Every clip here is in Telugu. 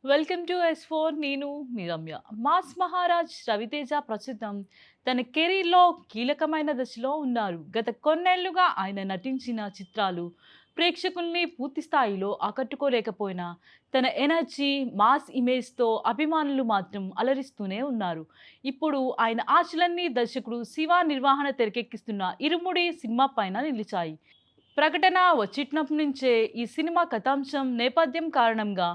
వెల్కమ్ టు S4 నేను మీ రమ్య. మాస్ మహారాజ్ రవితేజ ప్రస్తుతం తన కెరీర్‌లో కీలకమైన దశలో ఉన్నారు. గత కొన్నేళ్లుగా ఆయన నటించిన చిత్రాలు ప్రేక్షకుల్ని పూర్తి స్థాయిలో ఆకట్టుకోలేకపోయినా, తన ఎనర్జీ, మాస్ ఇమేజ్‌తో అభిమానులు మాత్రం అలరిస్తూనే ఉన్నారు. ఇప్పుడు ఆయన ఆశలన్నీ దర్శకుడు శివ నిర్వహణ తెరకెక్కిస్తున్న 'ఇరుముడి' సినిమా పైన నిలిచాయి. ప్రకటన వచ్చినప్పటి నుంచే ఈ సినిమా కథాంశం, నేపథ్యం కారణంగా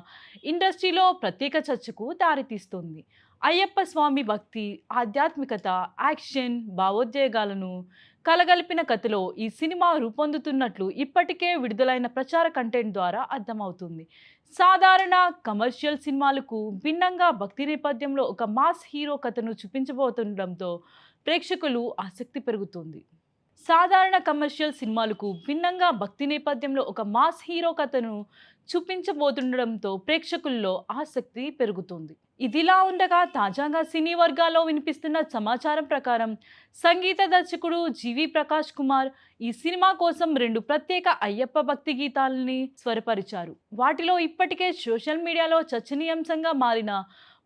ఇండస్ట్రీలో ప్రత్యేక చర్చకు దారితీస్తుంది. అయ్యప్ప స్వామి భక్తి, ఆధ్యాత్మికత, యాక్షన్, భావోద్వేగాలను కలగలిపిన కథలో ఈ సినిమా రూపొందుతున్నట్లు ఇప్పటికే విడుదలైన ప్రచార కంటెంట్ ద్వారా అర్థమవుతుంది. సాధారణ కమర్షియల్ సినిమాలకు భిన్నంగా భక్తి నేపథ్యంలో ఒక మాస్ హీరో కథను చూపించబోతుండడంతో ప్రేక్షకులు ఆసక్తి పెరుగుతుంది. సాధారణ కమర్షియల్ సినిమాలకు భిన్నంగా భక్తి నేపథ్యంలో ఒక మాస్ హీరో కథను చూపించబోతుండడంతో ప్రేక్షకుల్లో ఆసక్తి పెరుగుతుంది. ఇదిలా ఉండగా తాజాగా సినీ వర్గాల్లో వినిపిస్తున్న సమాచారం ప్రకారం సంగీత దర్శకుడు జీవి ప్రకాష్ కుమార్ ఈ సినిమా కోసం 2 ప్రత్యేక అయ్యప్ప భక్తి గీతాలని స్వరపరిచారు. వాటిలో ఇప్పటికే సోషల్ మీడియాలో చర్చనీయాంశంగా మారిన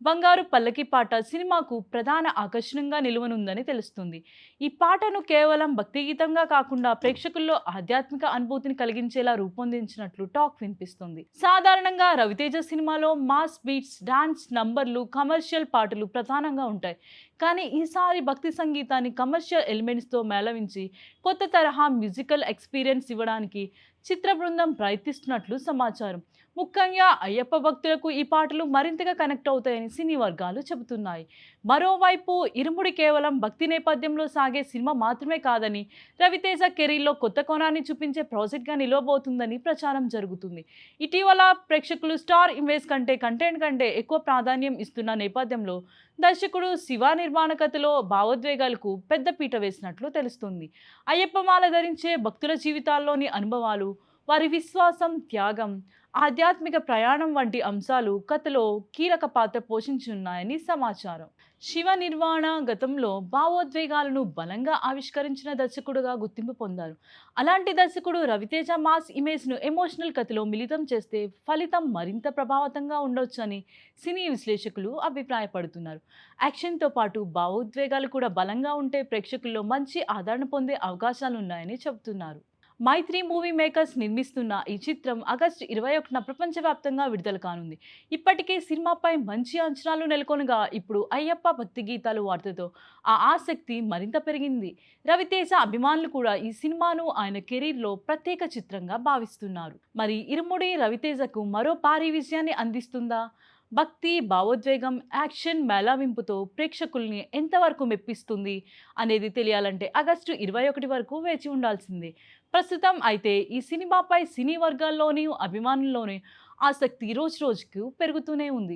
బంగారు పల్లకి పాట సినిమాకు ప్రధాన ఆకర్షణగా నిలువనుందని తెలుస్తుంది. ఈ పాటను కేవలం భక్తి గీతంగా కాకుండా ప్రేక్షకుల్లో ఆధ్యాత్మిక అనుభూతిని కలిగించేలా రూపొందించినట్లు టాక్ వినిపిస్తుంది. సాధారణంగా రవితేజ సినిమాలో మాస్ బీట్స్, డాన్స్ నంబర్లు, కమర్షియల్ పాటలు ప్రధానంగా ఉంటాయి. కానీ ఈసారి భక్తి సంగీతాన్ని కమర్షియల్ ఎలిమెంట్స్తో మేళవించి కొత్త తరహా మ్యూజికల్ ఎక్స్పీరియన్స్ ఇవ్వడానికి చిత్ర బృందం ప్రయత్నిస్తున్నట్లు సమాచారం. ముఖ్యంగా అయ్యప్ప భక్తులకు ఈ పాటలు మరింతగా కనెక్ట్ అవుతాయని సినీ వర్గాలు చెబుతున్నాయి. మరోవైపు ఇరుముడి కేవలం భక్తి నేపథ్యంలో సాగే సినిమా మాత్రమే కాదని, రవితేజ కెరీర్‌లో కొత్త కోణాన్ని చూపించే ప్రాజెక్ట్‌గా నిలవబోతుందని ప్రచారం జరుగుతుంది. ఇటీవల ప్రేక్షకులు స్టార్ ఇమేజ్ కంటే కంటెంట్ కంటే ఎక్కువ ప్రాధాన్యం ఇస్తున్న నేపథ్యంలో దర్శకుడు శివ నిర్మాణ కథలో భావోద్వేగాలకు పెద్ద పీట వేసినట్లు తెలుస్తుంది. అయ్యప్ప మాల ధరించే భక్తుల జీవితాల్లోని అనుభవాలు, వారి విశ్వాసం, త్యాగం, ఆధ్యాత్మిక ప్రయాణం వంటి అంశాలు కథలో కీలక పాత్ర పోషించున్నాయని సమాచారం. శివ నిర్వాణ గతంలో భావోద్వేగాలను బలంగా ఆవిష్కరించిన దర్శకుడుగా గుర్తింపు పొందారు. అలాంటి దర్శకుడు రవితేజ మాస్ ఇమేజ్ను ఎమోషనల్ కథలో మిళితం చేస్తే ఫలితం మరింత ప్రభావవంతంగా ఉండొచ్చని సినీ విశ్లేషకులు అభిప్రాయపడుతున్నారు. యాక్షన్తో పాటు భావోద్వేగాలు కూడా బలంగా ఉంటే ప్రేక్షకుల్లో మంచి ఆదరణ పొందే అవకాశాలున్నాయని చెబుతున్నారు. మైత్రి మూవీ మేకర్స్ నిర్మిస్తున్న ఈ చిత్రం ఆగస్టు 21న ప్రపంచవ్యాప్తంగా విడుదల కానుంది. ఇప్పటికే సినిమాపై మంచి అంచనాలు నెలకొనగా ఇప్పుడు అయ్యప్ప భక్తి గీతాలు వార్తతో ఆ ఆసక్తి మరింత పెరిగింది. రవితేజ అభిమానులు కూడా ఈ సినిమాను ఆయన కెరీర్‌లో ప్రత్యేక చిత్రంగా భావిస్తున్నారు. మరి ఇరుముడి రవితేజకు మరో భారీ విజయాన్ని అందిస్తుందా? భక్తి, భావోద్వేగం, యాక్షన్ మేళవింపుతో ప్రేక్షకుల్ని ఎంతవరకు మెప్పిస్తుంది అనేది తెలియాలంటే ఆగస్టు 21 వరకు వేచి ఉండాల్సిందే. ప్రస్తుతం అయితే ఈ సినిమాపై సినీ వర్గాల్లోని, అభిమానుల్లోని ఆసక్తి రోజురోజుకు పెరుగుతూనే ఉంది.